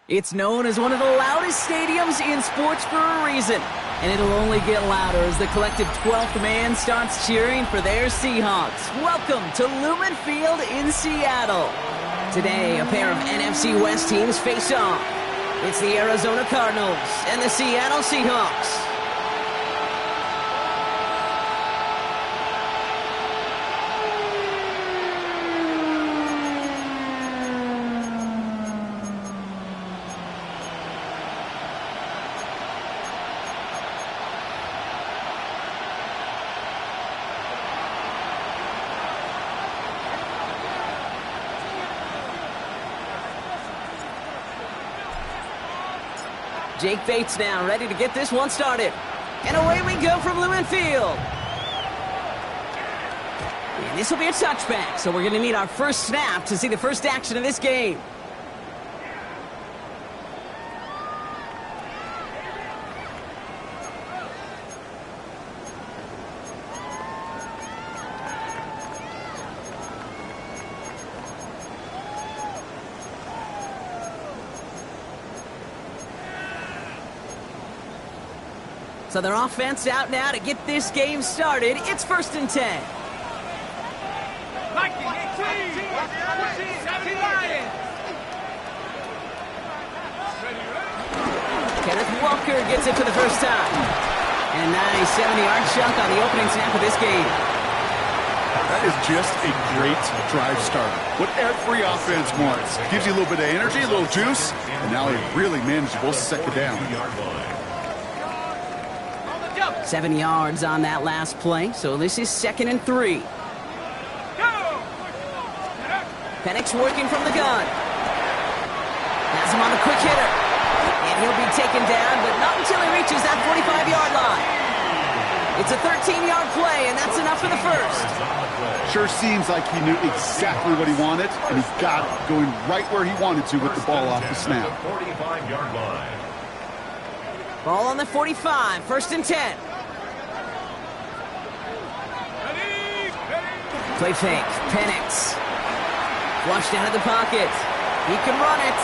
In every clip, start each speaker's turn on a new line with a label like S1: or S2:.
S1: It's known as one of the loudest stadiums in sports for a reason, and it'll only get louder as the collective 12th man starts cheering for their Seahawks. Welcome to Lumen Field in Seattle. Today, a pair of NFC West teams face off. It's the Arizona Cardinals and the Seattle Seahawks. Jake Bates now ready to get this one started. And away we go from Lumen Field. And this will be a touchback, so we're going to need our first snap to see the first action of this game. So their offense out now to get this game started. It's 1st and 10. Kenneth Walker gets it for the first time. And a nice 70-yard chunk on the opening snap of this game.
S2: That is just a great drive starter. What every offense wants. Gives you a little bit of energy, a little juice, and now a really manageable second down.
S1: 7 yards on that last play, so this is 2nd and 3. Penix working from the gun. Has him on a quick hitter. And he'll be taken down, but not until he reaches that 45-yard line. It's a 13-yard play, and that's enough for the first.
S2: Sure seems like he knew exactly what he wanted, and he got it, going right where he wanted to with the ball off the snap.
S1: Ball on the 45, 1st and 10. Play fake, Penix. Flushed out of the pocket. He can run it.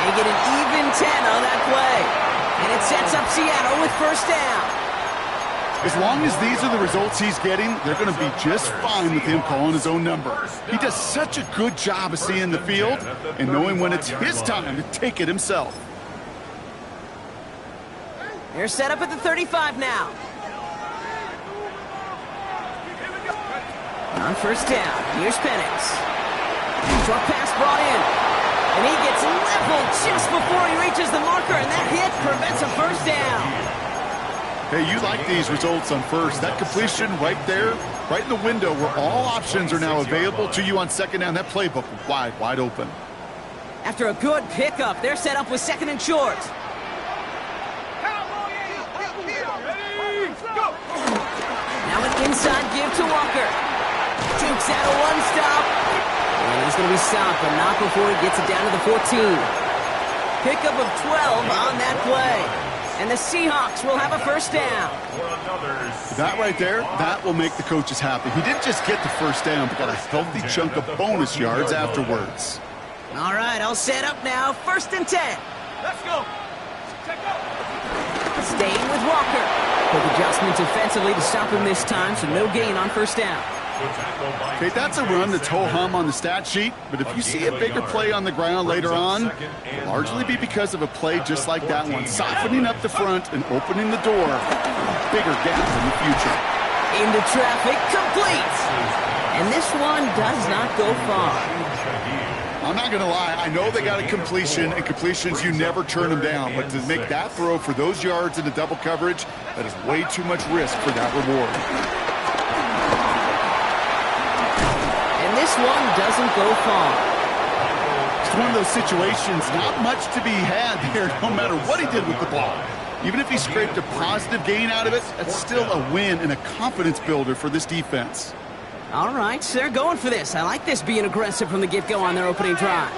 S1: They get an even 10 on that play. And it sets up Seattle with first down.
S2: As long as these are the results he's getting, they're going to be just fine with him calling his own number. He does such a good job of seeing the field and knowing when it's his time to take it himself.
S1: They're set up at the 35 now. On first down, here's Penix. Short pass brought in. And he gets leveled just before he reaches the marker, and that hit prevents a first down.
S2: Hey, you like these results on first. That completion right there, right in the window where all options are now available to you on second down. That playbook wide open.
S1: After a good pickup, they're set up with 2nd and short. Now an inside give to Walker. Jukes out a one-stop. And he's going to be stopped, but not before he gets it down to the 14. Pickup of 12 on that play. And the Seahawks will have a first down.
S2: That right there, that will make the coaches happy. He didn't just get the first down, but got a healthy chunk of bonus yards afterwards.
S1: All right, all set up now. 1st and 10.
S3: Let's go.
S1: Staying with Walker. Quick adjustment defensively to stop him this time, so no gain on first down.
S2: Okay, that's a run that's ho-hum on the stat sheet, but if you see a bigger play on the ground later on, it'll largely be because of a play just like that one, softening up the front and opening the door for bigger gaps in the future.
S1: Into traffic, complete! And this one does not go far.
S2: I'm not going to lie, I know they got a completion, and completions, you never turn them down, but to make that throw for those yards into double coverage, that is way too much risk for that reward.
S1: This one doesn't go far.
S2: It's one of those situations, not much to be had there, no matter what he did with the ball. Even if he scraped a positive gain out of it, that's still a win and a confidence builder for this defense.
S1: All right, so they're going for this. I like this being aggressive from the get-go on their opening drive.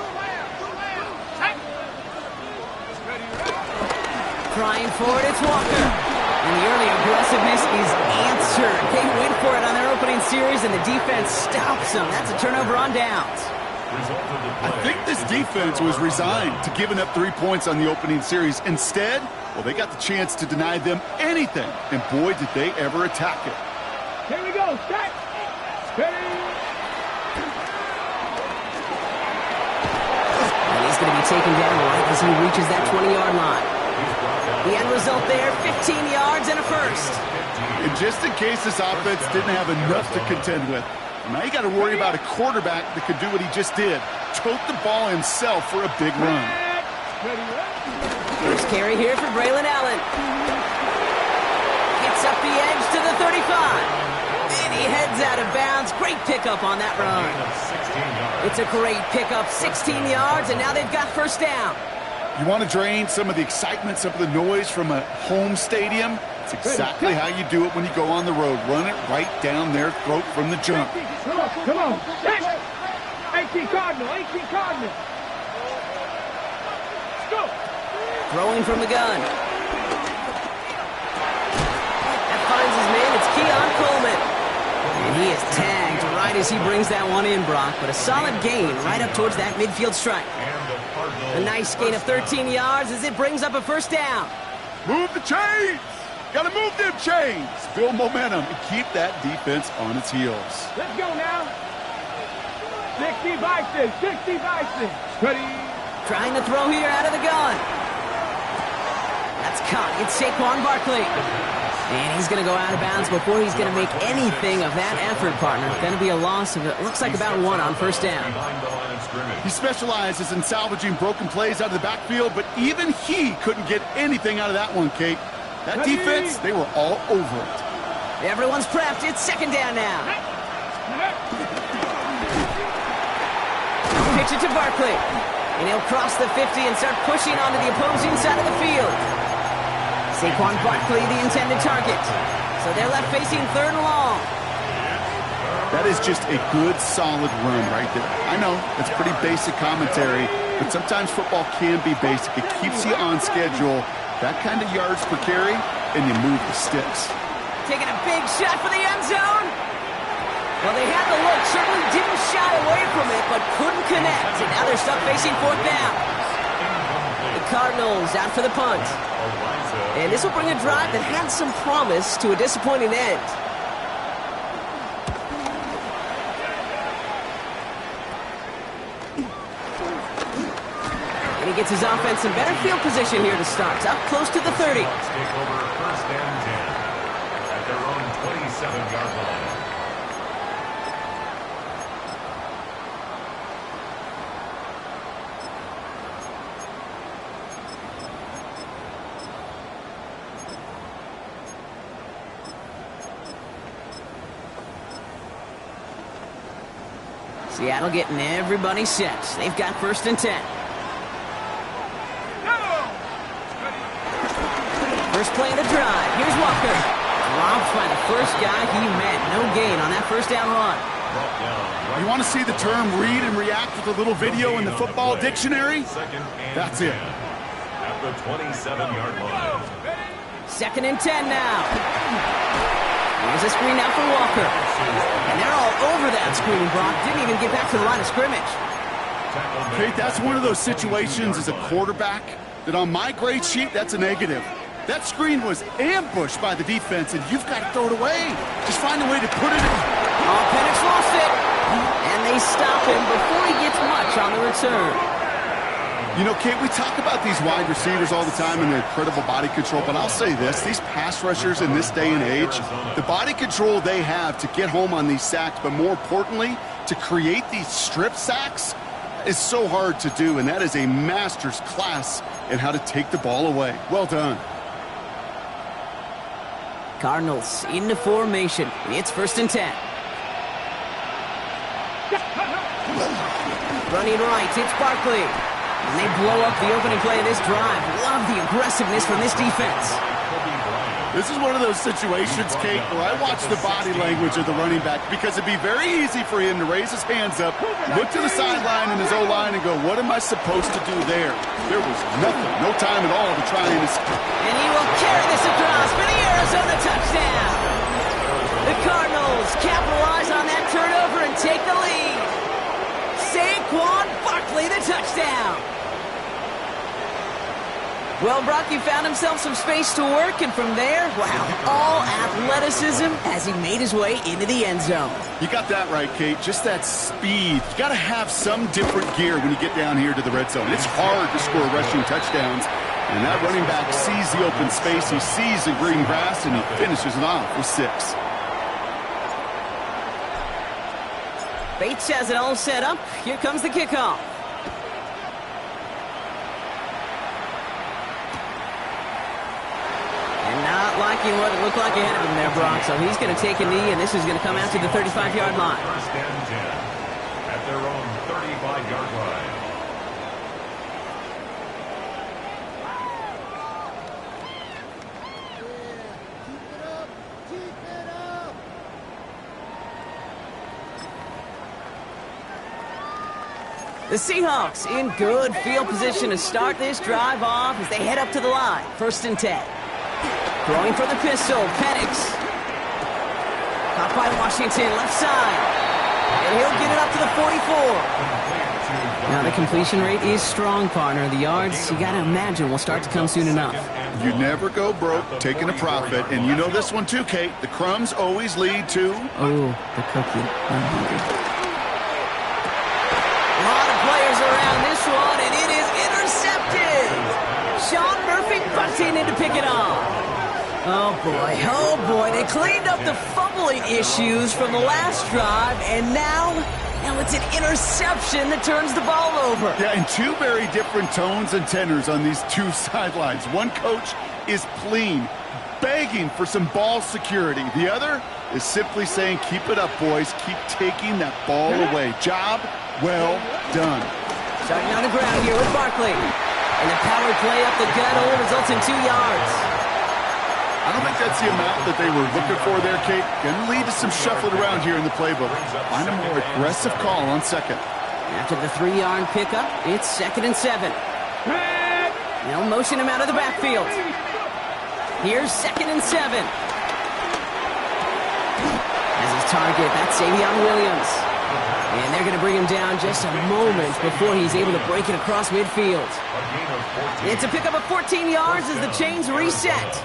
S1: Trying for it, it's Walker. And the early aggressiveness is answered. They went for it on their opening series, and the defense stops them. That's a turnover on downs.
S2: I think this defense was resigned to giving up 3 points on the opening series. Instead, well, they got the chance to deny them anything, and boy, did they ever attack it.
S3: Here we go, set, ready.
S1: And he's going to be taken down right as he reaches that 20-yard line. The end result there, 15 yards and a first.
S2: And just in case this offense didn't have enough to contend with, now you got to worry about a quarterback that could do what he just did, tote the ball himself for a big run.
S1: First carry here for Braylon Allen. Gets up the edge to the 35. And he heads out of bounds. Great pickup on that run. It's a great pickup, 16 yards, and now they've got first down.
S2: You want to drain some of the excitement, some of the noise from a home stadium? It's exactly how you do it when you go on the road. Run it right down their throat from the jump.
S3: Come on. 18 Cardinal. Let's go.
S1: Throwing from the gun. That finds his man. It's Keon Coleman. And he is tagged right as he brings that one in, Brock. But a solid gain right up towards that midfield stripe. A nice gain of 13 yards as it brings up a first down.
S2: Move the chains. Got to move them chains. Build momentum and keep that defense on its heels.
S3: Let's go now. 60 Bison. Ready.
S1: Trying to throw here out of the gun. That's caught. It's Saquon Barkley. And he's going to go out of bounds before he's going to make anything of that effort, partner. Going to be a loss of, it looks like about 1 on first down.
S2: He specializes in salvaging broken plays out of the backfield, but even he couldn't get anything out of that one, Kate. That defense, they were all over it.
S1: Everyone's prepped. It's second down now. Pitch it to Barkley. And he'll cross the 50 and start pushing onto the opposing side of the field. Saquon Barkley, the intended target. So they're left facing third and long.
S2: That is just a good, solid run right there. I know, it's pretty basic commentary, but sometimes football can be basic. It keeps you on schedule. That kind of yards per carry, and you move the sticks.
S1: Taking a big shot for the end zone. Well, they had the look, certainly didn't shy away from it, but couldn't connect. And now they're stuck facing fourth down. The Cardinals out for the punt. And this will bring a drive that had some promise to a disappointing end. And he gets his offense in better field position here to start. Up close to the 30.
S4: Take over first and 10 at their own 27-yard line.
S1: Seattle getting everybody set. They've got first and 10. First play of the drive. Here's Walker. Dropped by the first guy he met. No gain on that first down run.
S2: You want to see the term read and react with a little video in the football dictionary? That's it.
S4: At the 27-yard line.
S1: Second and 10 now. Here's a screen now for Walker. And they're all over that screen, Brock. Didn't even get back to the line of scrimmage.
S2: Kate, that's one of those situations as a quarterback that on my grade sheet, that's a negative. That screen was ambushed by the defense, and you've got to throw it away. Just find a way to put it in.
S1: Oh, Penix lost it. And they stop him before he gets much on the return.
S2: You know, Kate, we talk about these wide receivers all the time and their incredible body control, but I'll say this, these pass rushers in this day and age, the body control they have to get home on these sacks, but more importantly, to create these strip sacks is so hard to do, and that is a master's class in how to take the ball away. Well done.
S1: Cardinals into formation. It's first and 10. Running right, it's Barkley. And they blow up the opening play of this drive. Love the aggressiveness from this defense.
S2: This is one of those situations, Kate, where I watch the body language of the running back because it'd be very easy for him to raise his hands up, look to the sideline in his O-line and go, what am I supposed to do there? There was nothing, no time at all to try and escape.
S1: And he will carry this across for the Arizona touchdown. The Cardinals capitalize on that turnover and take the lead. Saquon touchdown. Well, Brock, he found himself some space to work, and from there, wow, all athleticism as he made his way into the end zone.
S2: You got that right, Kate. Just that speed. You got to have some different gear when you get down here to the red zone. It's hard to score rushing touchdowns, and that running back sees the open space, he sees the green grass, and he finishes it off with 6.
S1: Bates has it all set up. Here comes the kickoff. Not liking what it looked like ahead of him there, Brock. So he's going to take a knee, and this is going to come out to the 35-yard line.
S4: First and 10 at their own 35-yard line.
S1: The Seahawks in good field position to start this drive off as they head up to the line. 1st and 10. Throwing for the pistol, Penix. Caught by Washington, left side. And he'll get it up to the 44. Now the completion rate is strong, partner. The yards, you got to imagine, will start to come soon enough.
S2: You never go broke taking a profit, and you know this one too, Kate. The crumbs always lead to...
S1: Oh, the cookie. I'm hungry. A lot of players around this one, and it is intercepted. Sean Murphy butting in to pick it off. Oh boy, they cleaned up the fumbling issues from the last drive, and now it's an interception that turns the ball over.
S2: Yeah, and two very different tones and tenors on these two sidelines. One coach is pleading, begging for some ball security. The other is simply saying, keep it up, boys. Keep taking that ball away. Job well done.
S1: Starting on the ground here with Barkley. And the power play up the gut hole results in 2 yards.
S2: I don't think that's the amount that they were looking for there, Kate. Going to lead to some shuffling around here in the playbook. Find a more aggressive call on 2nd.
S1: After the 3-yard pickup, it's 2nd and 7. They'll motion him out of the backfield. Here's 2nd and 7. As his target, that's Savion Williams. And they're going to bring him down just a moment before he's able to break it across midfield. It's a pickup of 14 yards as the chains reset.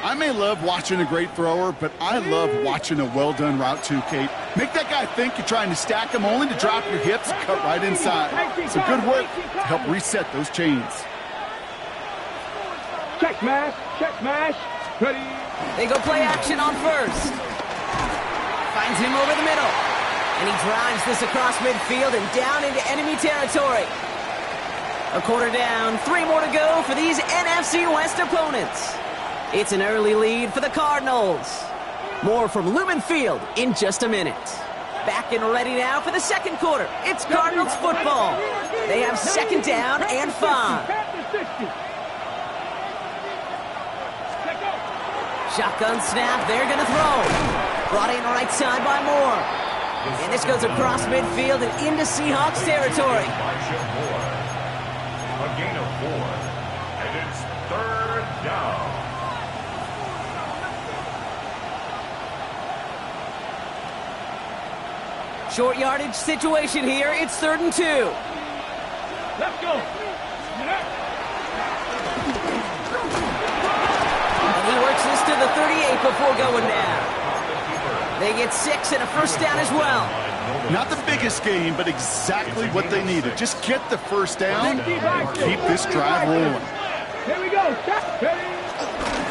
S2: I may love watching a great thrower, but I love watching a well-done route too, Kate. Make that guy think you're trying to stack him, only to drop your hips and cut right inside. Some good work to help reset those chains.
S3: Check smash, ready.
S1: They go play action on 1st. Finds him over the middle. And he drives this across midfield and down into enemy territory. A quarter down, 3 more to go for these NFC West opponents. It's an early lead for the Cardinals. More from Lumen Field in just a minute. Back and ready now for the 2nd quarter. It's Cardinals football. They have 2nd down and 5. Shotgun snap, they're going to throw. Brought in right side by Moore. And this goes across midfield and into Seahawks territory.
S4: A gain of 4, and it's 3rd down.
S1: Short yardage situation here. It's 3rd and 2.
S3: Let's go.
S1: And he works this to the 38 before going down. They get 6 and a 1st down as well.
S2: Not the biggest gain, but exactly what they needed. Just get the 1st down and keep this drive rolling.
S3: Here we go. Ready.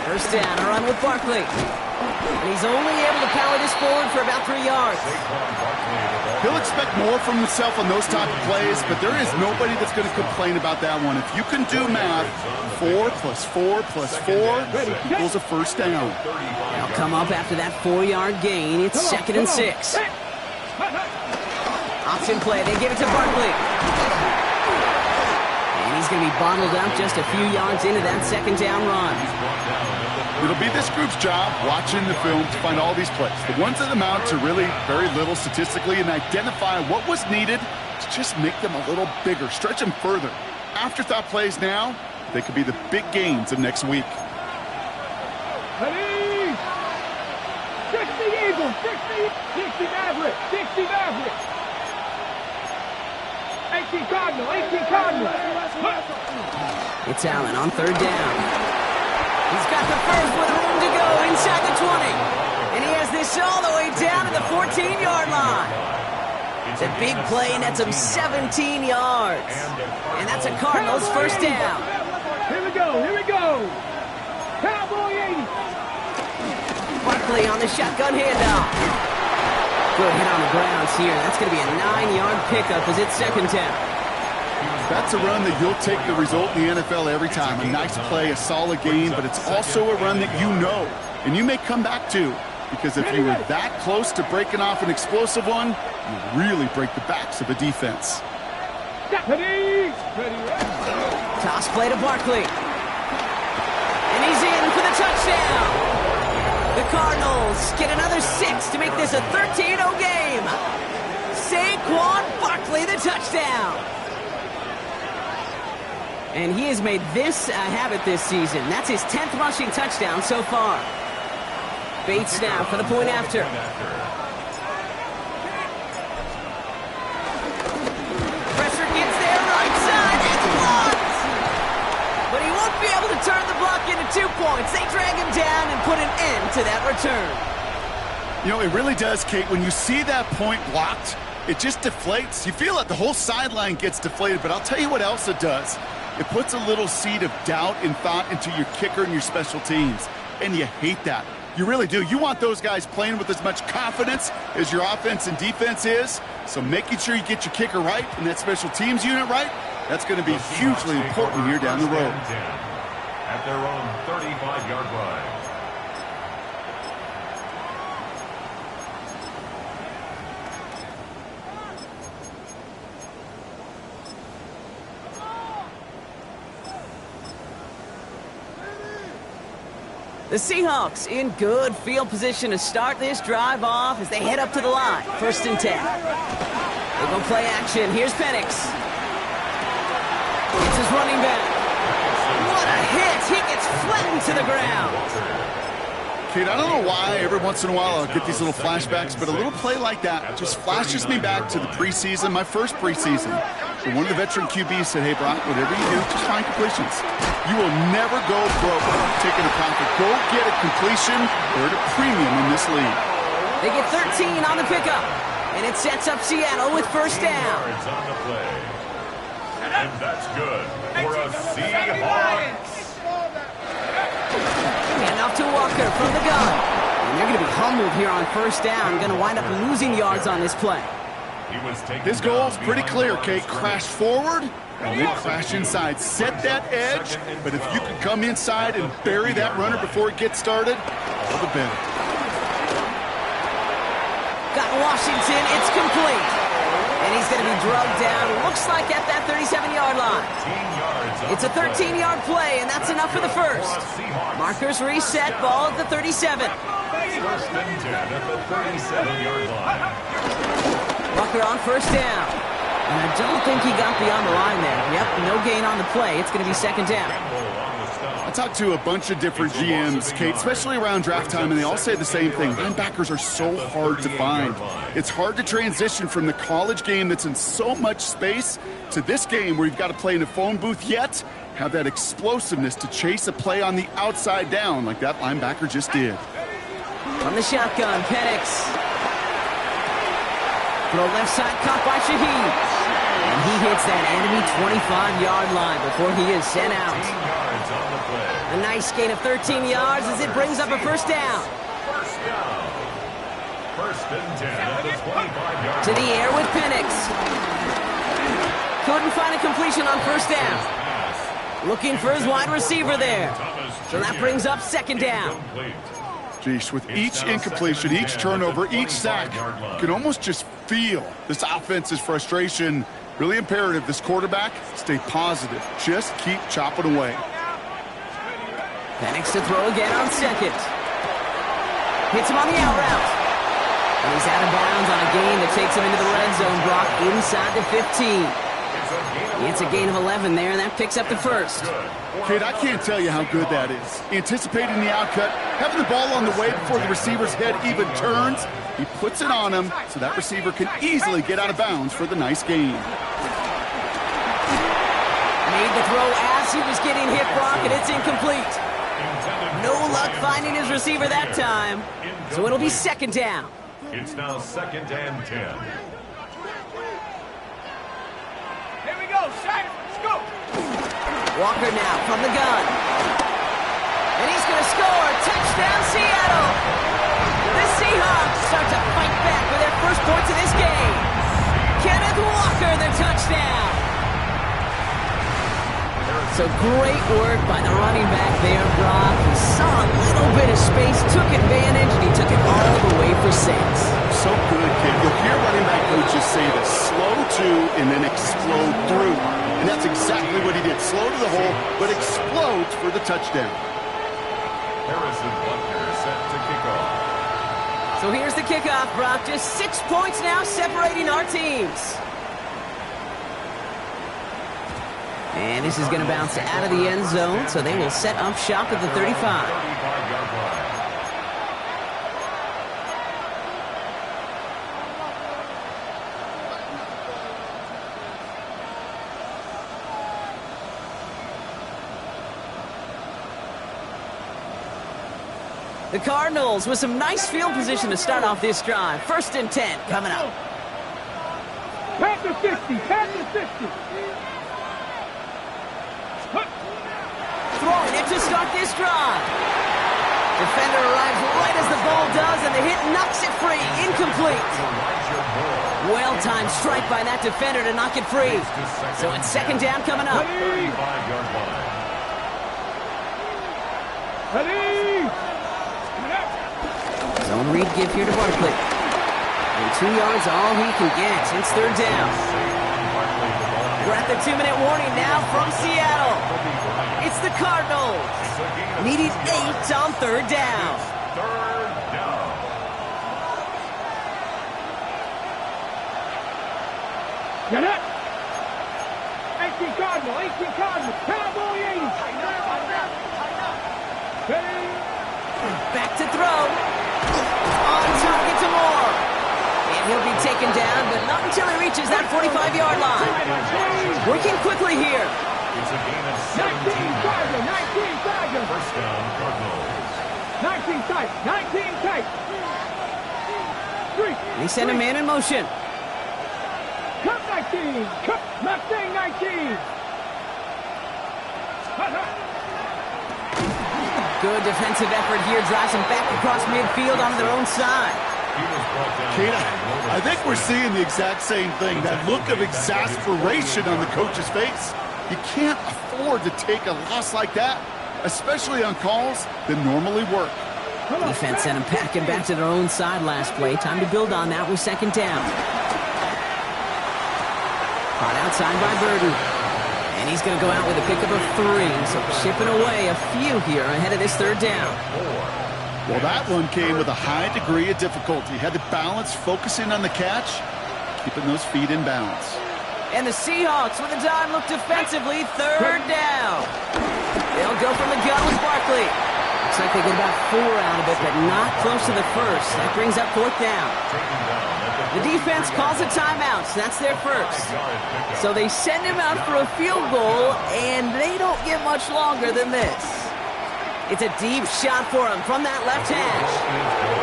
S1: 1st down, a run with Barkley. And he's only able to power this forward for about 3 yards.
S2: He'll expect more from himself on those type of plays, but there is nobody that's going to complain about that one. If you can do math, 4 plus 4 plus 4 equals a 1st down.
S1: They'll come up after that 4-yard gain. It's 2nd and 6. Option play. They give it to Barkley. And he's going to be bottled up just a few yards into that 2nd down run.
S2: It'll be this group's job watching the film to find all these plays. The ones that amount to really very little statistically and identify what was needed to just make them a little bigger, stretch them further. Afterthought plays now, they could be the big gains of next week.
S3: Ready. 60 Eagles, 60 Maverick, 60 Maverick. 18 Cardinal, 18 Cardinals.
S1: It's Allen on third down. He's got the first with room to go inside the 20. And he has this all the way down to the 14-yard line. It's a big play, and that's him 17 yards. And that's a Cardinals first down.
S3: Here we go. Cowboy 80.
S1: Barkley on the shotgun handoff. Good hit on the grounds here. That's going to be a 9-yard pickup as it's second down.
S2: That's a run that you'll take the result in the NFL every time. A nice play, a solid game, but it's also a run that you know and you may come back to, because if you were that close to breaking off an explosive one, you really break the backs of a defense.
S1: Toss play to Barkley. And he's in for the touchdown. The Cardinals get another 6 to make this a 13-0 game. Saquon Barkley, the touchdown. And he has made this a habit this season. That's his 10th rushing touchdown so far. Bates now for the point after. Pressure gets there, right side, it's blocked! But he won't be able to turn the block into 2 points. They drag him down and put an end to that return.
S2: You know, it really does, Kate. When you see that point blocked, it just deflates. You feel it. The whole sideline gets deflated. But I'll tell you what else it does. It puts a little seed of doubt and thought into your kicker and your special teams. And you hate that. You really do. You want those guys playing with as much confidence as your offense and defense is. So making sure you get your kicker right and that special teams unit right, that's going to be hugely important here down the road.
S4: At their own 35-yard line.
S1: The Seahawks in good field position to start this drive off as they head up to the line. 1st and 10. They go play action. Here's Penix. It's his running back. What a hit. He gets flattened to the ground.
S2: Kate, I don't know why every once in a while I'll get these little flashbacks, but a little play like that just flashes me back to the preseason, my first preseason. And one of the veteran QBs said, hey, Brock, whatever you do, just find completions. You will never go broke taking a profit. Go get a completion. They're at a premium in this league.
S1: They get 13 on the pickup, and it sets up Seattle with first down.
S4: On the play. And that's good for a Seahawks.
S1: And off to Walker from the gun. And they're going to be humbled here on first down. Going to wind up losing yards on this play.
S2: This goal's pretty clear, Kate. Crash forward and then crash inside. Set that edge, but if you can come inside and bury that runner before it gets started, all the better.
S1: Got Washington. It's complete. And he's going to be drugged down. Looks like at that 37-yard line. It's a 13-yard play, and that's enough for the first. Markers reset, ball at the 37.
S4: First and 10 at the 37-yard line.
S1: Walker on first down. And I don't think he got beyond the line there. Yep, no gain on the play. It's going to be second down.
S2: I talked to a bunch of different GMs, Kate, especially around draft time, and they all say the same thing. Linebackers are so hard to find. It's hard to transition from the college game that's in so much space to this game where you've got to play in a phone booth, yet have that explosiveness to chase a play on the outside down like that linebacker just did.
S1: From the shotgun, Penix. Throw left side, caught by Shaheed. And he hits that enemy 25-yard line before he is sent out. A nice gain of 13 yards as it brings up a first down.
S4: First and 10 at the 25-yard line.
S1: To the air with Penix. Couldn't find a completion on first down. Looking for his wide receiver there. So that brings up second down.
S2: Geesh, with each incompletion, each turnover, each sack, you can almost just feel this offense's frustration. Really imperative, this quarterback, stay positive. Just keep chopping away.
S1: Penix to throw again on second. Hits him on the out route. And he's out of bounds on a gain that takes him into the red zone block inside the 15. It's a gain of 11 there, and that picks up the first.
S2: Kate, I can't tell you how good that is. Anticipating the outcut, having the ball on the way before the receiver's head even turns. He puts it on him so that receiver can easily get out of bounds for the nice gain.
S1: Made the throw as he was getting hit, Brock, and it's incomplete. No luck finding his receiver that time. So it'll be second down.
S4: It's now 2nd and 10.
S3: Here we go, Shiner. Let's go.
S1: Walker now from the gun. And he's going to score. Touchdown, Seattle. The Seahawks start to fight back with their first points of this game. Kenneth Walker, the touchdown. So great work by the running back there, Brock. He saw a little bit of space, took advantage, and he took it all the way for 6.
S2: So good, kid. You'll hear running back coaches say this: slow to and then explode through. And that's exactly what he did. Slow to the hole, but explodes for the touchdown.
S4: Harrison Butker set to kick off.
S1: So here's the kickoff, Brock. Just 6 points now separating our teams. And this is going to bounce out of the end zone, so they will set up shop at the 35.
S4: 35-yard line.
S1: The Cardinals with some nice field position to start off this drive. 1st and 10 coming up.
S3: Pass the 50. Pass the 50.
S1: Throwing it to start this drive. Defender arrives right as the ball does, and the hit knocks it free. Incomplete. Well-timed strike by that defender to knock it free. So it's 2nd down coming up.
S4: 35-yard line.
S3: Ready.
S1: Zone read give here to Barkley. And 2 yards all he can get. It's 3rd down. We're at the 2-minute warning now from Seattle. It's the Cardinals. Needing 8 on 3rd down.
S4: 3rd down.
S3: Get it. 18 Cardinal. 18 Cardinal. Cowboy 80. Ready.
S1: Back to throw. On target to Moore. And he'll be taken down, but not until he reaches that 45-yard line. Working quickly here.
S4: It's a gain of
S3: 19
S4: 17.
S3: Tiger. 19 Tiger.
S4: 1st down, Cardinals.
S3: 19 tight. 19 tight. 3.
S1: They send a man in motion.
S3: Cut 19. Cut Mustang 19.
S1: Good defensive effort here. Drives them back across midfield on their own side.
S2: Kate, I think we're seeing the exact same thing. That look of exasperation on the coach's face. You can't afford to take a loss like that, especially on calls that normally work.
S1: Defense sent them packing back to their own side last play. Time to build on that with 2nd down. Caught outside by Burden. And he's going to go out with a pickup of 3. So chipping away a few here ahead of this 3rd down.
S2: Well, that one came with a high degree of difficulty. Had to balance focusing on the catch, keeping those feet in balance.
S1: And the Seahawks with a dime look defensively. 3rd down. They'll go from the gun with Barkley. Looks like they get about 4 out of it, but not close to the 1st. That brings up 4th down. The defense calls a timeout. So that's their 1st. So they send him out for a field goal, and they don't get much longer than this. It's a deep shot for him from that left hash.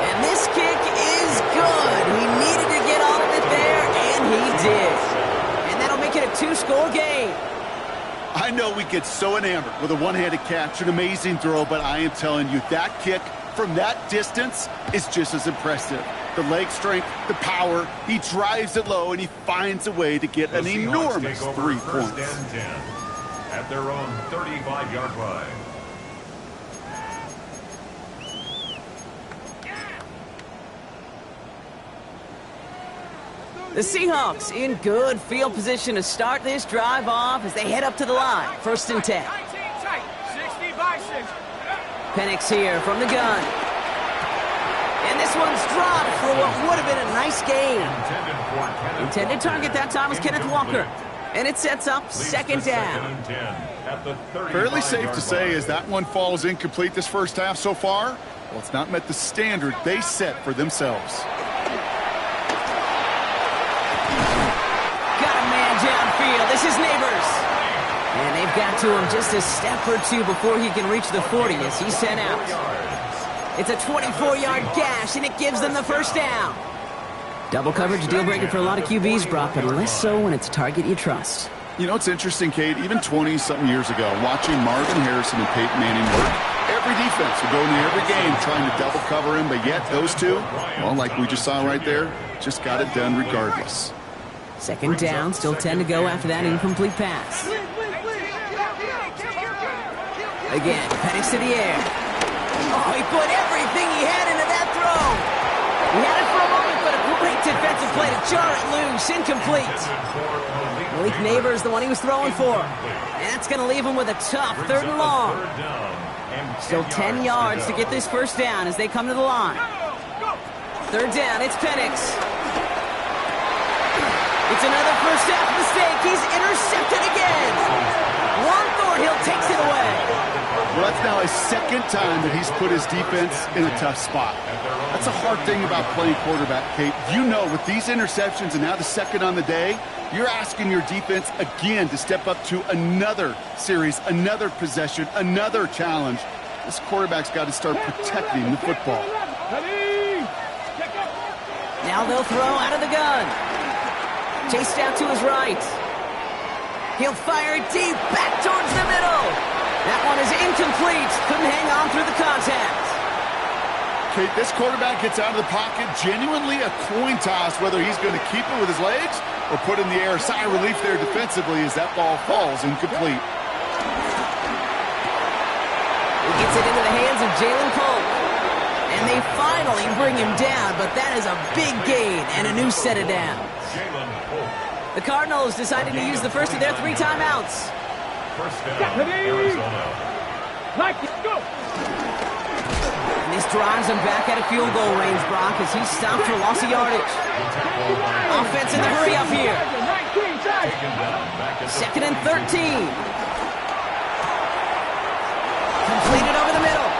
S1: And this kick is good. He needed to get all of it there, and he did. And that'll make it a 2-score game.
S2: I know we get so enamored with a one-handed catch, an amazing throw, but I am telling you, that kick from that distance is just as impressive. The leg strength, the power, he drives it low, and he finds a way to get an enormous 3 points.
S4: 1st and 10 at their own 35-yard line.
S1: The Seahawks in good field position to start this drive off as they head up to the line. 1st and 10.
S3: 19 tight. 60 by 6.
S1: Penix here from the gun. And this one's dropped for what would have been a nice game. Intended target that time was Kenneth Walker. And it sets up 2nd down.
S2: Fairly safe to say as that one falls incomplete this first half so far, well, it's not met the standard they set for themselves.
S1: Got a man downfield. This is Neighbors. they've got to him just a step or two before he can reach the 40 as he's sent out. It's a 24-yard gash, and it gives them the first down. Double coverage deal breaker for a lot of QBs, Brock, but less so when it's a target you trust.
S2: You know, it's interesting, Kate, even 20-something years ago, watching Marvin Harrison and Peyton Manning work, every defense would go into every game trying to double cover him, but yet those two, well, like we just saw right there, just got it done regardless.
S1: Second down, still 10 to go after that incomplete pass. Again, Penix to the air. Oh, he put everything he had into that throw. He had it for a moment, but a great defensive play to jar it loose. Incomplete. Malik Neighbors, the one he was throwing for. And that's going to leave him with a tough 3rd and long. Still 10 yards to get this first down as they come to the line. 3rd down, it's Penix. It's another first half mistake. He's intercepted again. Juan Thornhill takes it away.
S2: Well, that's now his 2nd time that he's put his defense in a tough spot. That's a hard thing about playing quarterback, Kate. You know, with these interceptions and now the 2nd on the day, you're asking your defense again to step up to another series, another possession, another challenge. This quarterback's got to start protecting the football.
S1: Now they'll throw out of the gun. Chased out to his right. He'll fire it deep, back towards the middle. That one is incomplete. Couldn't hang on through the contact.
S2: Kate, this quarterback gets out of the pocket, genuinely a coin toss whether he's going to keep it with his legs or put in the air. Sigh of relief there defensively as that ball falls incomplete.
S1: He gets it into the hands of Jalen Cole. And they finally bring him down, but that is a big gain and a new set of downs. The Cardinals decided to use the first of their 3 timeouts.
S4: First down, Arizona.
S3: Go!
S1: And this drives him back at a field goal range, Brock, as he's stopped for loss of yardage. Offense in the hurry up here. 2nd and 13. Completed over the middle.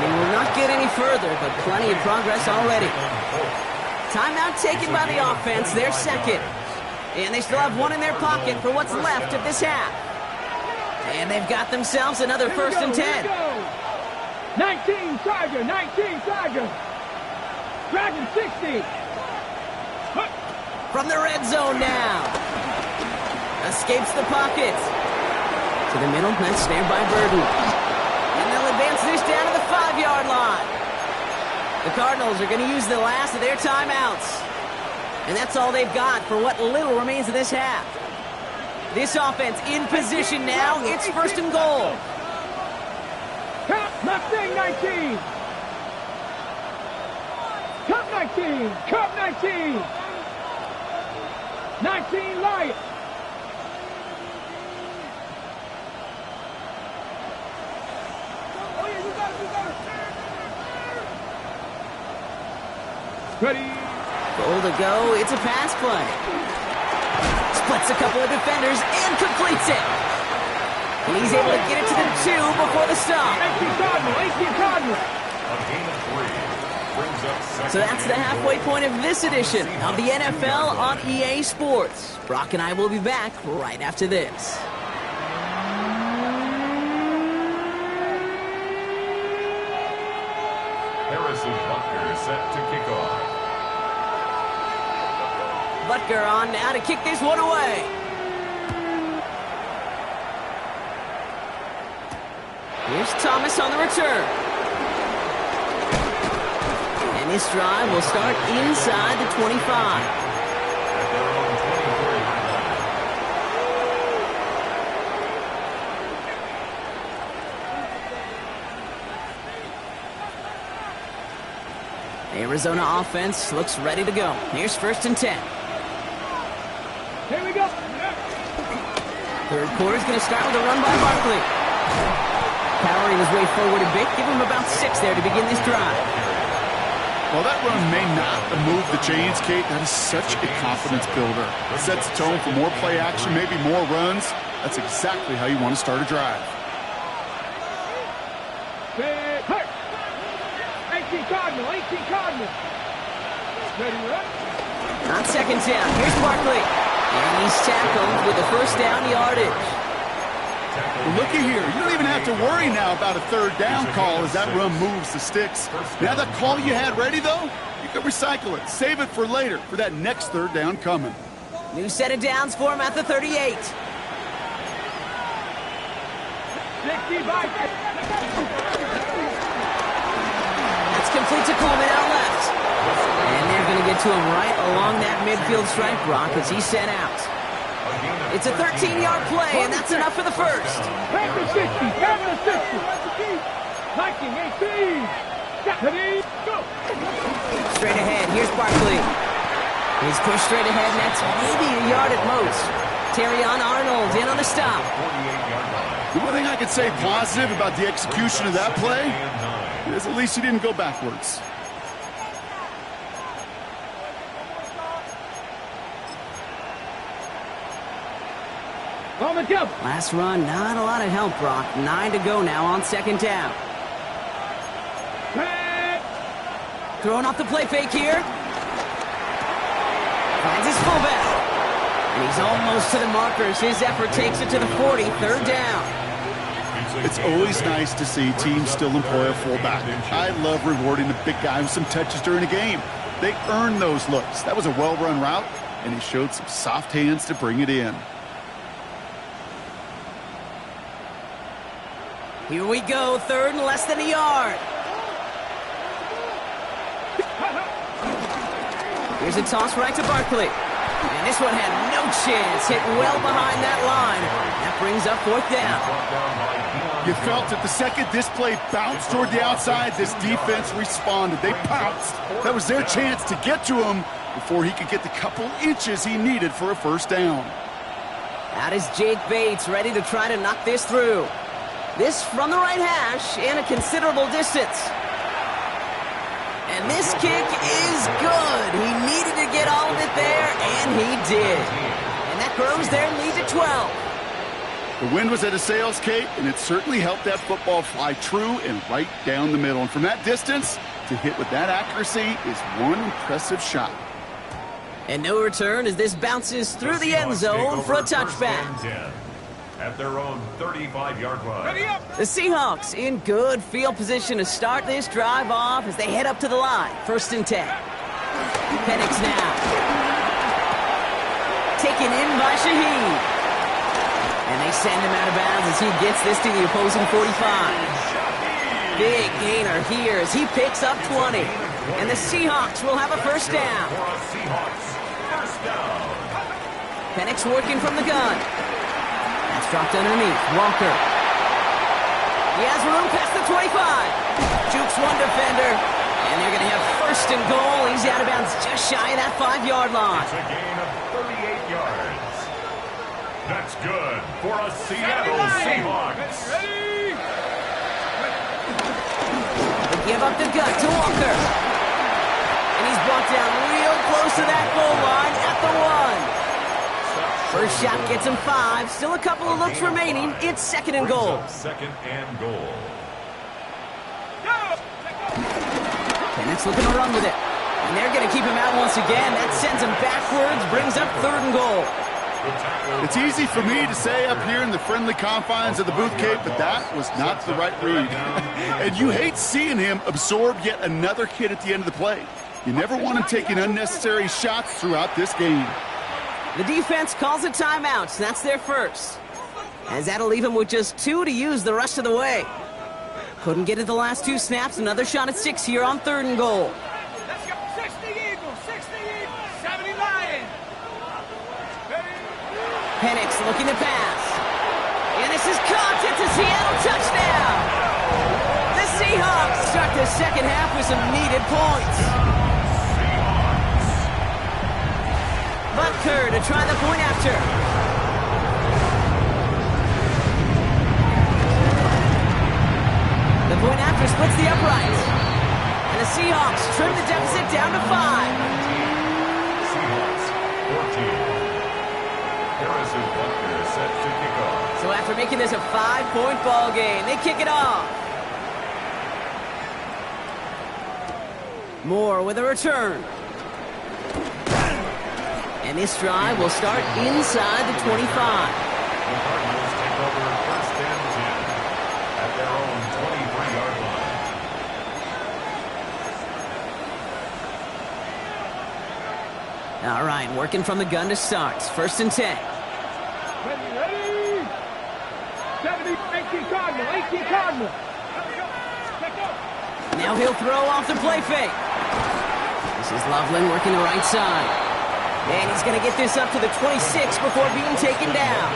S1: We will not get any further, but plenty of progress already. Timeout taken by the offense, their 2nd. And they still have 1 in their pocket for what's left of this half. And they've got themselves another 1st and 10.
S3: 19 Tiger, 19 Tiger. Dragon 60.
S1: From the red zone now. Escapes the pocket. To the middle, then snared by Burden. And they'll advance this down to the 5-yard line. The Cardinals are going to use the last of their timeouts. And that's all they've got for what little remains of this half. This offense in position now. It's 1st and goal.
S3: Cup, Mustang 19. Cup 19. Cup 19. 19 Light. Oh, yeah, you got it. Ready.
S1: Goal to go. It's a pass play. Splits a couple of defenders and completes it. And he's able to get it to the 2 before the stop.
S3: 18 Cardinal. 18 Cardinal.
S4: A gain of 3. Brings up 2nd.
S1: So that's the halfway point of this edition of the NFL on EA Sports. Brock and I will be back right after this.
S4: Harrison Butker set to kick off.
S1: Butker on now to kick this one away. Here's Thomas on the return. And this drive will start inside the 25.
S4: At their own 23.
S1: Arizona offense looks ready to go. Here's 1st and 10.
S3: Here we go.
S1: 3rd quarter's going to start with a run by Barkley. Powering his way forward a bit. Give him about 6 there to begin this drive.
S2: Well, that run may not move the chains, Kate. That is such a confidence builder. It sets the tone for more play action, maybe more runs. That's exactly how you want to start a drive.
S3: Hey, 18 Cardinal. 18 Cardinal. Ready, run.
S1: On 2nd down, here's Barkley. And he's tackled with the 1st down yardage.
S2: Well, looky here. You don't even have to worry now about a third down call as that run moves the sticks. Now that call you had ready, though, you can recycle it. Save it for later for that next third down coming.
S1: New set of downs for him at the 38. That's complete to Coleman out left. And they're going to get to him right along that midfield stripe, Brock, as he's sent out. It's a 13-yard play, and that's enough for the first.
S3: Panther 60, Panther 60. Viking 18.
S1: Straight ahead, here's Barkley. He's pushed straight ahead, and that's maybe a yard at most. Terrion Arnold in on the stop.
S2: The one thing I could say positive about the execution of that play is at least he didn't go backwards.
S1: Last run, not a lot of help, Brock. 9 to go now on second down. Throwing off the play fake here. Finds his fullback. And he's almost to the markers. His effort takes it to the 40, third down.
S2: It's always nice to see teams still employ a fullback. I love rewarding the big guy with some touches during a game. They earn those looks. That was a well-run route, and he showed some soft hands to bring it in.
S1: Here we go, third and less than a yard. Here's a toss right to Barkley. And this one had no chance. Hit well behind that line. That brings up fourth down.
S2: You felt it the second this play bounced toward the outside, this defense responded. They pounced. That was their chance to get to him before he could get the couple inches he needed for a first down.
S1: That is Jake Bates ready to try to knock this through. This from the right hash and a considerable distance. And this kick is good. He needed to get all of it there, and he did. And that grows their lead to 12.
S2: The wind was at a sails, Kate, and it certainly helped that football fly true and right down the middle. And from that distance, to hit with that accuracy is one impressive shot.
S1: And no return as this bounces through the end zone for a touchback.
S4: At their own 35-yard line.
S1: The Seahawks in good field position to start this drive off as they head up to the line. First and 10. Penix now. Taken in by Shaheed. And they send him out of bounds as he gets this to the opposing 45. Big gainer here as he picks up 20. And the Seahawks will have a first down. Penix working from the gun. Dropped underneath. Walker. He has room past the 25. Jukes one defender. And they're going to have first and goal. He's out of bounds just shy of that 5-yard line.
S4: It's a gain of 38 yards. That's good for a Seattle Seahawks.
S1: They give up the gut to Walker. And he's brought down real close to that goal line at the 1. First shot gets him 5. Still a couple of looks remaining. It's second and goal.
S4: Second and goal.
S1: Penix looking to run with it. And they're going to keep him out once again. That sends him backwards, brings up third and goal.
S2: It's easy for me to say up here in the friendly confines of the booth, Kate, but that was not the right read. And you hate seeing him absorb yet another hit at the end of the play. You never want him taking unnecessary shots throughout this game.
S1: The defense calls a timeout. That's their first. As that'll leave him with just 2 to use the rest of the way. Couldn't get it the last 2 snaps. Another shot at 6 here on third and goal.
S3: Let's go. 60 Eagles, 70 Lions.
S1: Penix looking to pass. And this is caught. It's a Seattle touchdown. The Seahawks start the second half with some needed points. Butker to try the point after. The point after splits the uprights. And the Seahawks trim the deficit down to 5.
S4: Seahawks 14. Harrison Butker set to kick off.
S1: So after making this a 5-point ball game, they kick it off. Moore with a return. And this drive will start inside the 25.
S4: take over first and 10 at their own 23-yard line.
S1: All right, working from the gun to start. First and 10.
S3: Ready? 70, 18 Cardinal, 18 Cardinal.
S1: Now he'll throw off the play fake. This is Loveland working the right side. And he's going to get this up to the 26 before being taken down.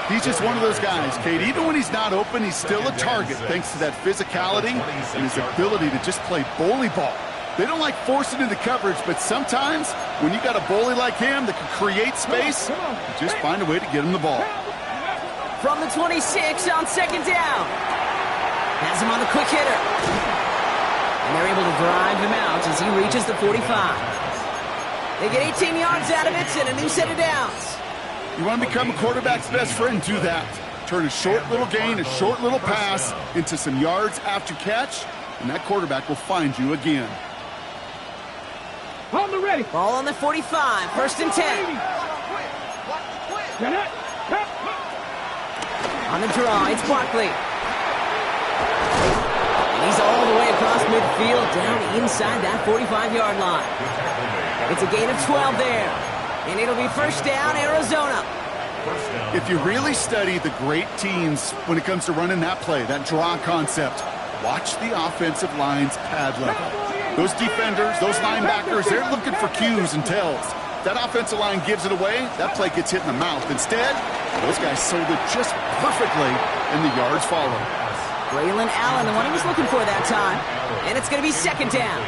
S2: He's just one of those guys, Kate. Even when he's not open, he's still a target thanks to that physicality and his ability to just play bully ball. They don't like forcing into coverage, but sometimes when you got a bully like him that can create space, you just find a way to get him the ball.
S1: From the 26 on second down. Has him on the quick hitter. And they're able to drive him out as he reaches the 45. They get 18 yards out of it and a new set of downs.
S2: You want to become a quarterback's best friend, do that. Turn a short little gain, a short little pass into some yards after catch, and that quarterback will find you again.
S3: On the ready.
S1: Ball on the 45, first and 10. On the draw, it's Barkley. And he's all the way across midfield, down inside that 45-yard line. It's a gain of 12 there. And it'll be first down, Arizona.
S2: If you really study the great teams when it comes to running that play, that draw concept, watch the offensive line's pad level. Those defenders, those linebackers, they're looking for cues and tells. That offensive line gives it away, that play gets hit in the mouth. Instead, those guys sold it just perfectly, and the yards follow.
S1: Braylon Allen, the one he was looking for that time. And it's going to be second down.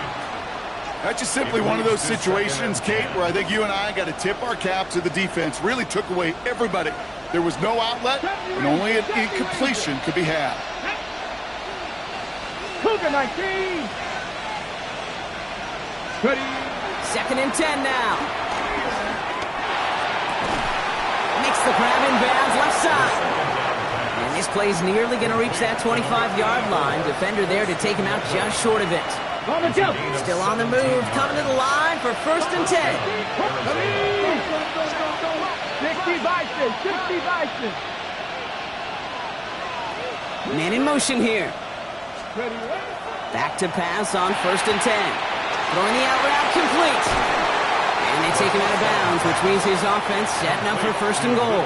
S2: That's just simply one of those situations, Kate, where I think you and I got to tip our cap to the defense. Really took away everybody. There was no outlet, and only an incompletion could be had.
S3: Cougar 19. Ready.
S1: Second and 10 now. Makes the grab in bounds left side. And this play's nearly going to reach that 25-yard line. Defender there to take him out just short of it.
S3: On the jump.
S1: Still on the move, coming to the line for first and 10.
S3: 60 Bison, 60 Bison.
S1: Man in motion here.
S3: Ready.
S1: Back to pass on first and 10. Throwing the out route complete. And they take him out of bounds, which means his offense setting up for first and goal.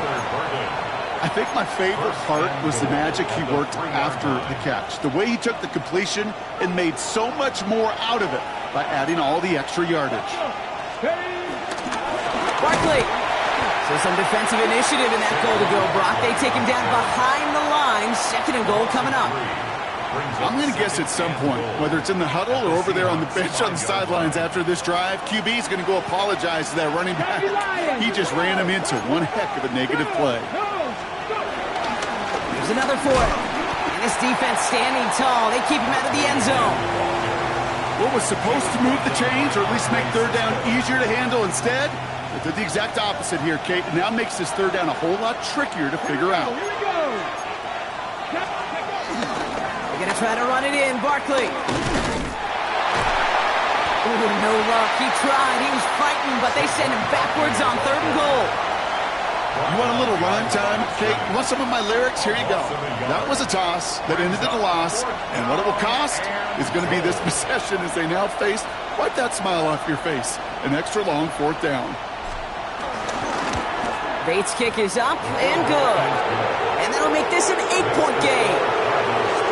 S2: I think my favorite part was the magic he worked after the catch. The way he took the completion and made so much more out of it by adding all the extra yardage.
S1: Barkley. So some defensive initiative in that goal to go, Brock. They take him down behind the line. Second and goal coming up.
S2: I'm going to guess at some point, whether it's in the huddle or over there on the bench on the sidelines after this drive, QB is going to go apologize to that running back. He just ran him into one heck of a negative play.
S1: There's another for it. And this defense standing tall. They keep him out of the end zone.
S2: What was supposed to move the chains or at least make third down easier to handle instead, they did the exact opposite here, Kate. It now makes this third down a whole lot trickier to figure out.
S1: They're going to try to run it in. Barkley. Ooh, no luck. He tried. He was fighting, but they send him backwards on third and goal.
S2: You want a little rhyme time, Kate? You want some of my lyrics? Here you go. That was a toss that ended in a loss, and what it will cost is going to be this possession as they now face, wipe that smile off your face, an extra long fourth down.
S1: Bates' kick is up and good. And that'll make this an 8-point game.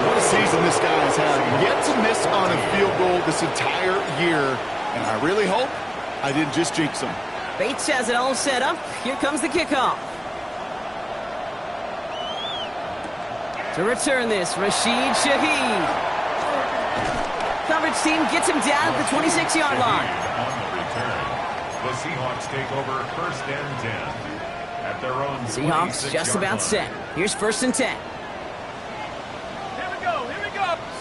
S2: What a season this guy has had. Yet to miss on a field goal this entire year, and I really hope I didn't just jinx him.
S1: Bates has it all set up. Here comes the kickoff. To return this, Rashid Shaheed. Coverage team gets him down at the 26-yard line.
S4: On the return, the Seahawks take over first and 10 at their own
S1: Seahawks just about set. Here's first and 10.
S3: Here we go.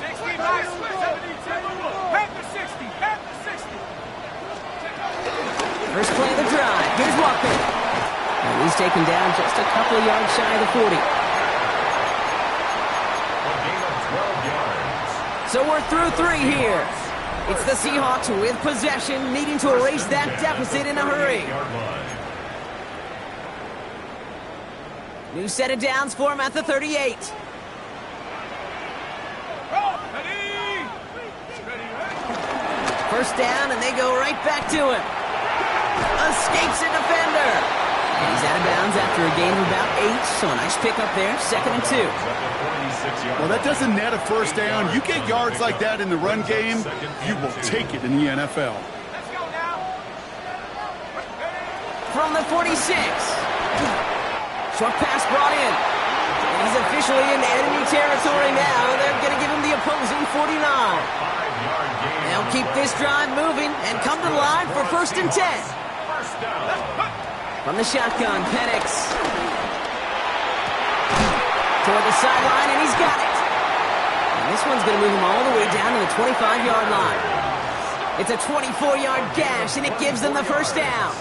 S3: 60 Bison, 72. Back to 60. Back to 60.
S1: First play of the drive. Here's Walker. And he's taken down just a couple of yards shy of the 40.
S4: A gain of 12 yards.
S1: So we're through 3 here. It's the Seahawks with possession, needing to erase that deficit in a hurry. New set of downs for him at the 38. First down, and they go right back to him. Escapes a defender. And he's out of bounds after a gain of about 8, so a nice pickup there, 2nd and 2.
S2: Well, that doesn't net a first down. You get yards like that in the run game, you will take it in the NFL.
S3: Let's go now.
S1: From the 46. Short pass brought in. And he's officially in enemy territory now. They're going to give him the opposing 49. They'll keep this drive moving and come to the line for 1st and 10. From the shotgun, Penix. Toward the sideline, and he's got it. And this one's going to move him all the way down to the 25-yard line. It's a 24-yard gash, and it gives them the first down.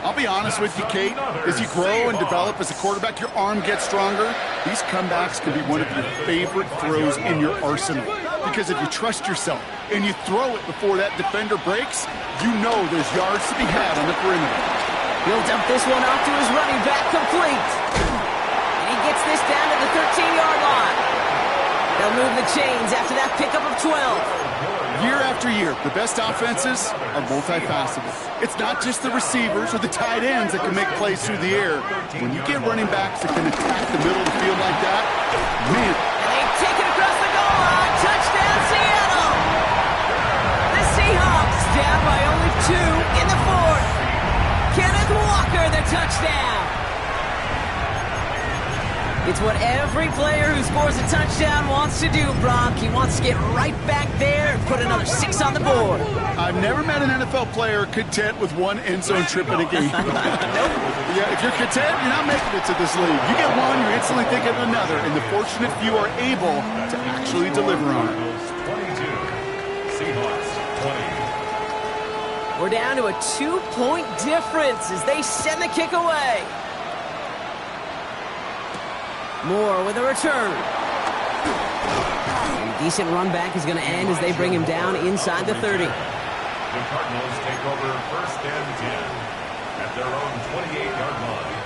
S2: I'll be honest with you, Kate. As you grow and develop as a quarterback, your arm gets stronger. These comebacks can be one of your favorite throws in your arsenal. Because if you trust yourself and you throw it before that defender breaks, you know there's yards to be had on the perimeter.
S1: He'll dump this one off to his running back, complete. And he gets this down to the 13-yard line. They'll move the chains after that pickup of 12.
S2: Year after year, the best offenses are multifaceted. It's not just the receivers or the tight ends that can make plays through the air. When you get running backs that can attack the middle of the field like that, man.
S1: And they take it across the goal line. Touchdown, Seattle! The Seahawks down by only 2 in the 4th. Kenneth Walker, the touchdown. It's what every player who scores a touchdown wants to do, Brock. He wants to get right back there and put another 6 on the board.
S2: I've never met an NFL player content with 1 end zone trip in a game.
S1: Nope.
S2: Yeah, if you're content, you're not making it to this league. You get one, you're instantly thinking of another, and the fortunate few are able to actually deliver on it.
S4: 22. Seahawks 20.
S1: We're down to a 2-point difference as they send the kick away. Moore with a return. A decent run back is going to end as they bring him down inside the 30.
S4: The Cardinals take over 1st and 10 at their own 28-yard line.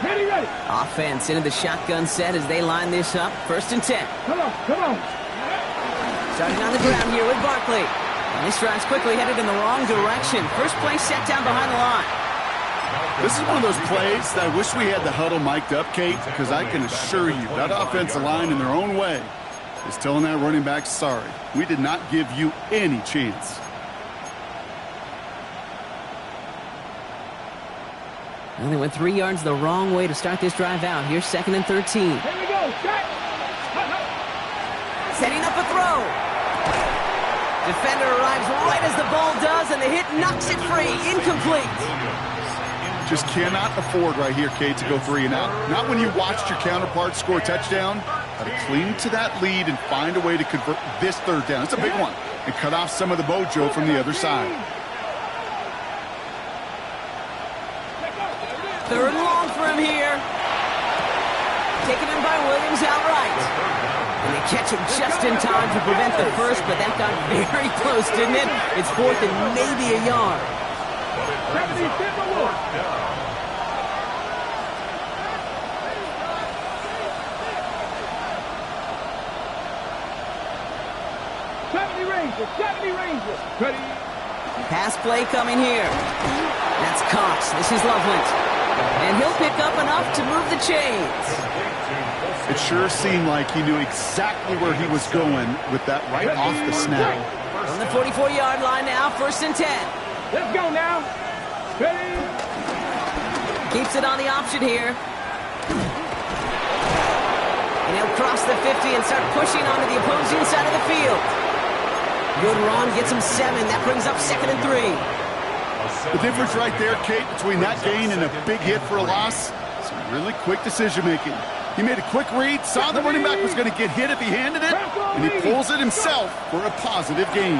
S3: Ready.
S1: Offense into the shotgun set as they line this up. 1st and 10.
S3: Come on.
S1: Starting on the ground here with Barkley. And this drive's quickly headed in the wrong direction. First play set down behind the line.
S2: This is one of those plays that I wish we had the huddle mic'd up, Kate, because I can assure you that offensive line in their own way is telling that running back, sorry, we did not give you any chance.
S1: Well, they went 3 yards the wrong way to start this drive out. Here's 2nd and 13.
S3: Here we go. Check.
S1: Setting up a throw. Defender arrives right as the ball does, and the hit knocks it free. Incomplete.
S2: Just cannot afford right here, Kate, to go 3 and out. Not when you watched your counterpart score a touchdown. Got to cling to that lead and find a way to convert this 3rd down. It's a big one. And cut off some of the mojo from the other side.
S1: 3rd and long for him here. Taken in by Williams outright. And they catch him just in time to prevent the first, but that got very close, didn't it? It's 4th and maybe a yard.
S3: 70 Rangers. Ready.
S1: Pass play coming here. That's Cox. This is Loveland. And he'll pick up enough to move the chains.
S2: It sure seemed like he knew exactly where he was going with that right off the snap.
S1: On the 44-yard line now, 1st and 10.
S3: Let's go now. Ready.
S1: Keeps it on the option here. And he'll cross the 50 and start pushing onto the opposing side of the field. Good run, gets him 7. That brings up 2nd and 3.
S2: The difference right there, Kate, between that gain and a big hit for a loss, some really quick decision-making. He made a quick read, saw the running back was going to get hit if he handed it, and he pulls it himself for a positive gain.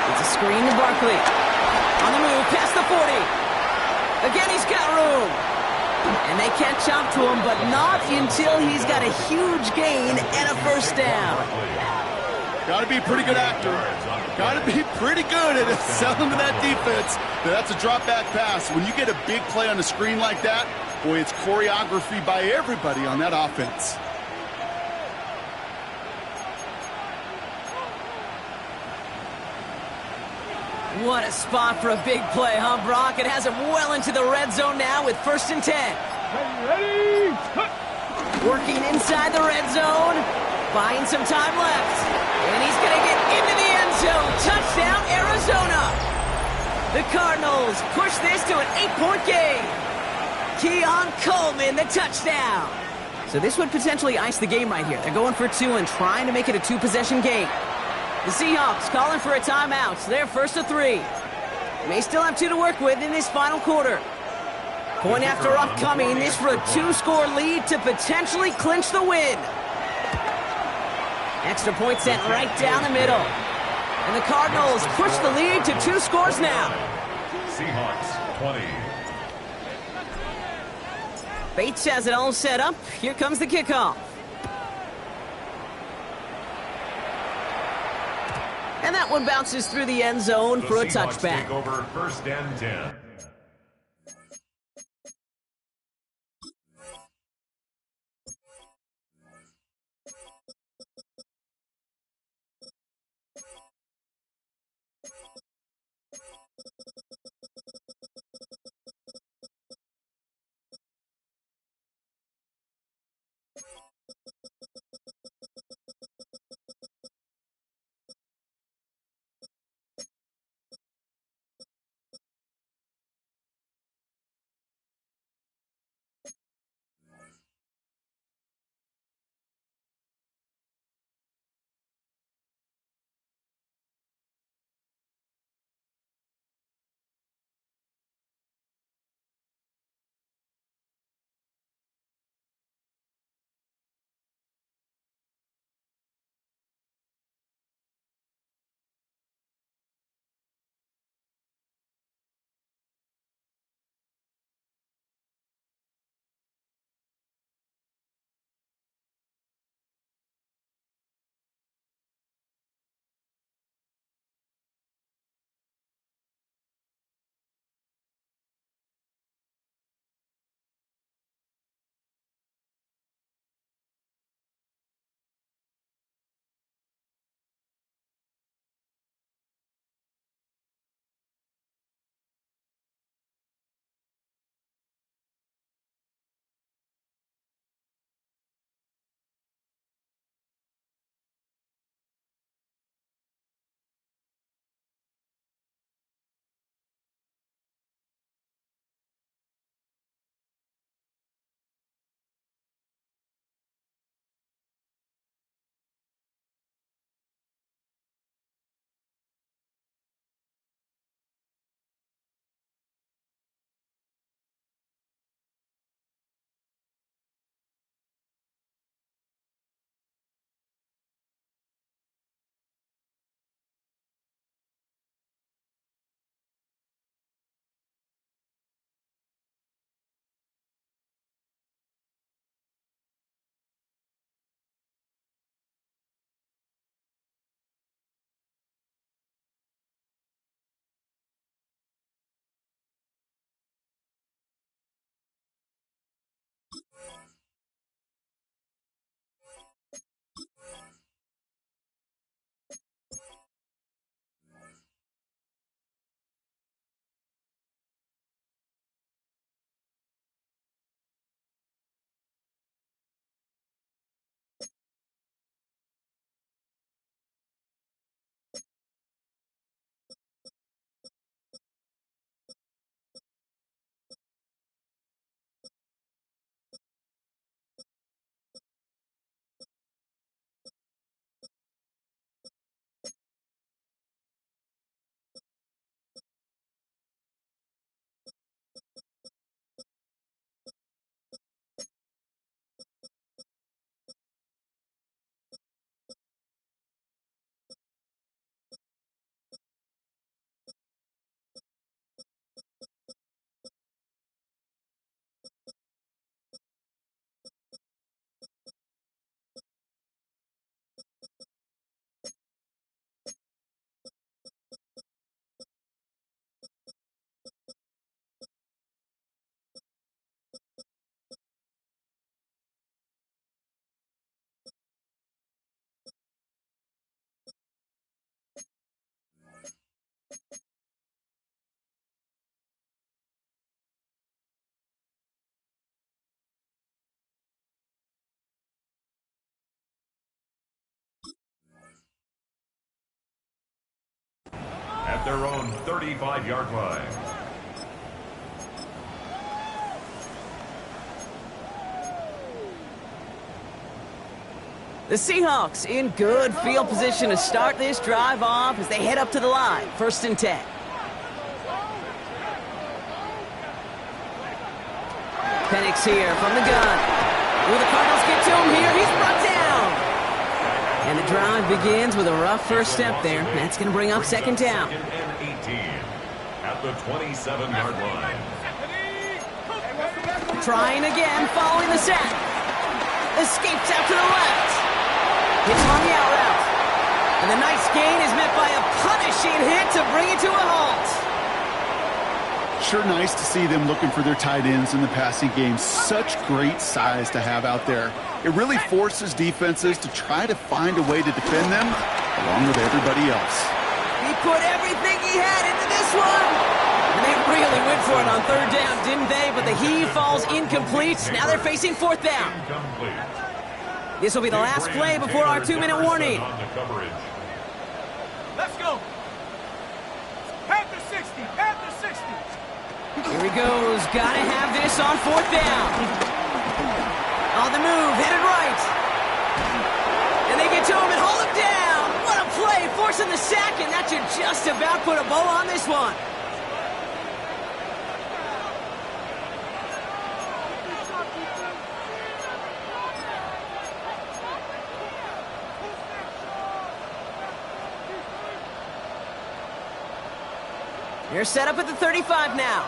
S1: It's a screen to Barkley. On the move, past the 40. Again, he's got room. And they can't chop to him, but not until he's got a huge gain and a 1st down.
S2: Got to be a pretty good actor. Got to be pretty good at selling to that defense. That's a drop back pass. When you get a big play on the screen like that, Boy, it's choreography by everybody on that offense.
S1: What a spot for a big play, huh, Brock? It has him well into the red zone now with 1st and 10.
S3: Ready?
S1: Working inside the red zone. Buying some time left. And he's going to get into the end zone. Touchdown, Arizona. The Cardinals push this to an 8-point game. Keon Coleman, the touchdown. So this would potentially ice the game right here. They're going for 2 and trying to make it a 2-possession game. The Seahawks calling for a timeout. So they're 1st and 3. May still have 2 to work with in this final quarter. Point after upcoming. This for a 2-score lead to potentially clinch the win. Extra point sent right down the middle. And the Cardinals push the lead to 2 scores now.
S4: Seahawks 20.
S1: Bates has it all set up. Here comes the kickoff. And that one bounces through the end zone for a touchback.
S4: Take over 1st and 10. at their own 35-yard line.
S1: The Seahawks in good field position to start this drive off as they head up to the line. 1st and 10. Penix here from the gun. Will the Cardinals get to him here? He's brought down. And the drive begins with a rough first step there. That's going to bring up 2nd down.
S4: 2nd and 18 at the 27-yard line.
S1: Trying again, following the sack. Escapes out to the left. Hits on the out route. And the nice gain is met by a punishing hit to bring it to a halt.
S2: Sure nice to see them looking for their tight ends in the passing game. Such great size to have out there. It really forces defenses to try to find a way to defend them along with everybody else.
S1: He put everything he had into this one. And they really went for it on 3rd down, didn't they? But the heave falls incomplete. Now they're facing 4th down. This will be the last play before our 2-minute warning.
S3: Let's go. Panther 60. Panther 60.
S1: Here he goes. Gotta have this on 4th down. On the move, headed right. And they get to him and hold him down. What a play, forcing the sack, and that should just about put a bow on this one. They're set up at the 35 now.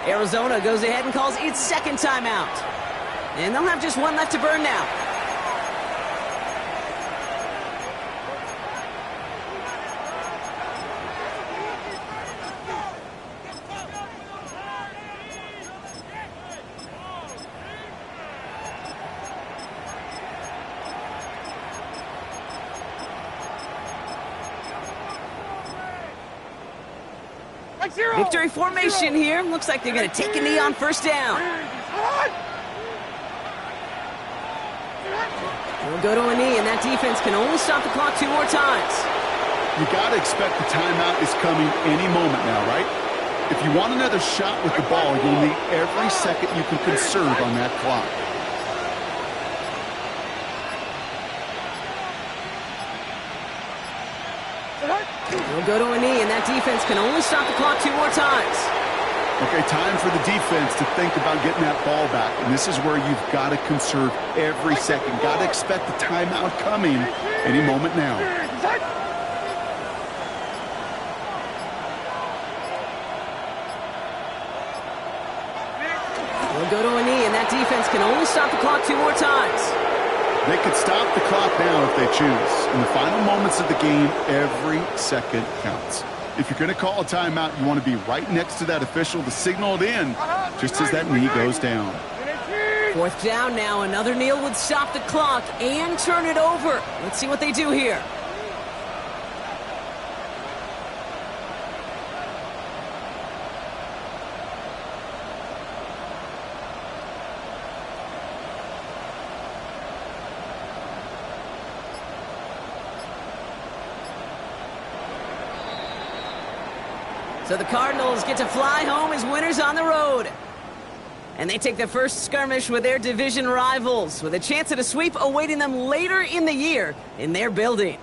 S1: Arizona goes ahead and calls its 2nd timeout. And they'll have just one left to burn now. Victory formation here. Looks like they're going to take a knee on 1st down. We'll go to a knee, and that defense can only stop the clock 2 more times.
S2: You got to expect the timeout is coming any moment now, right? If you want another shot with the ball, you'll need every second you can conserve on that clock.
S1: We'll go to a knee, and that defense can only stop the clock 2 more times.
S2: Okay, time for the defense to think about getting that ball back. And this is where you've got to conserve every second. Got to expect the timeout coming any moment now.
S1: We'll go to a knee, and that defense can only stop the clock 2 more times.
S2: They could stop the clock now if they choose. In the final moments of the game, every second counts. If you're going to call a timeout, you want to be right next to that official to signal it in just as that knee goes down.
S1: 4th down now. Another kneel would stop the clock and turn it over. Let's see what they do here. So the Cardinals get to fly home as winners on the road. And they take the first skirmish with their division rivals, with a chance at a sweep awaiting them later in the year in their building.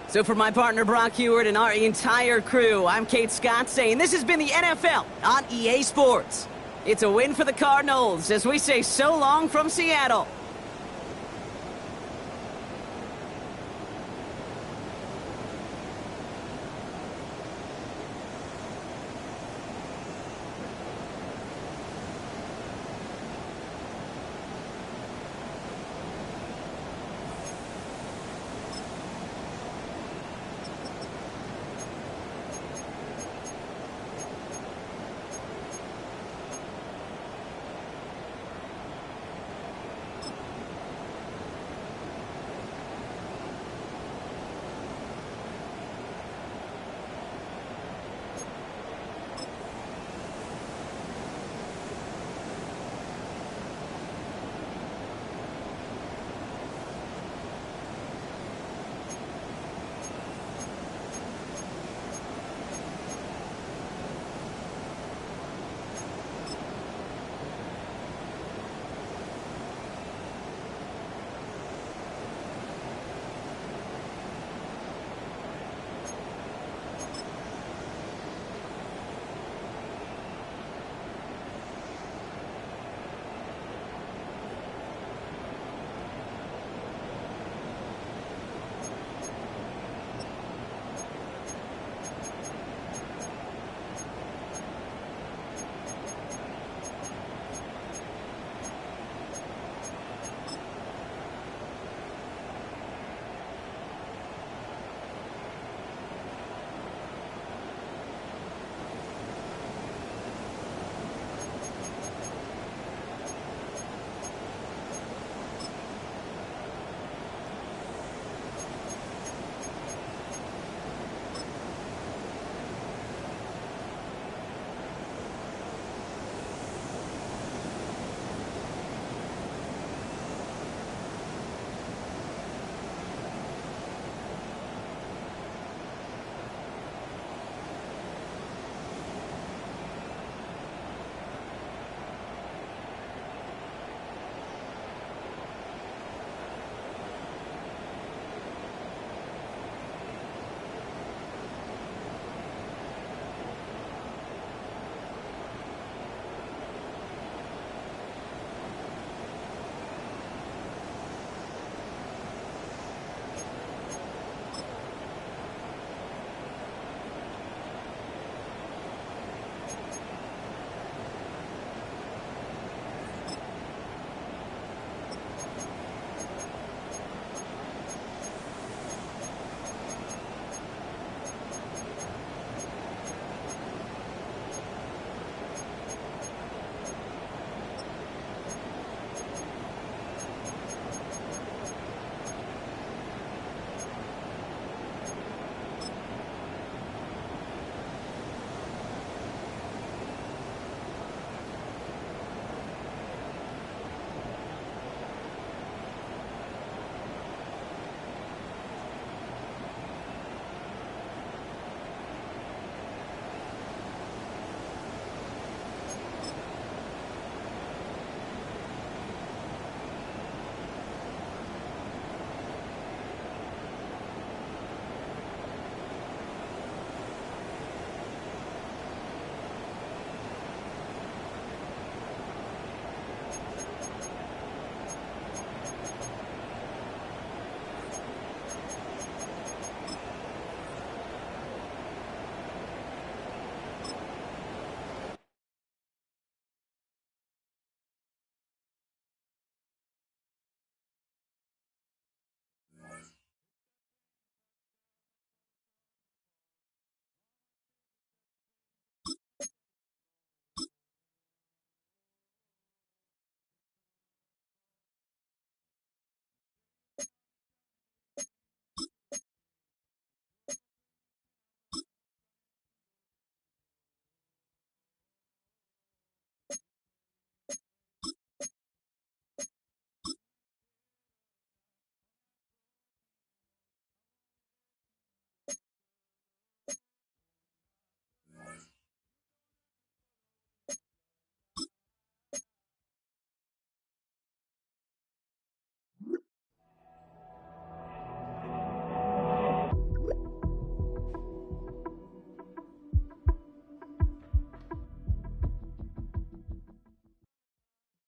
S1: So for my partner Brock Heward and our entire crew, I'm Kate Scott saying this has been the NFL on EA Sports. It's a win for the Cardinals as we say so long from Seattle.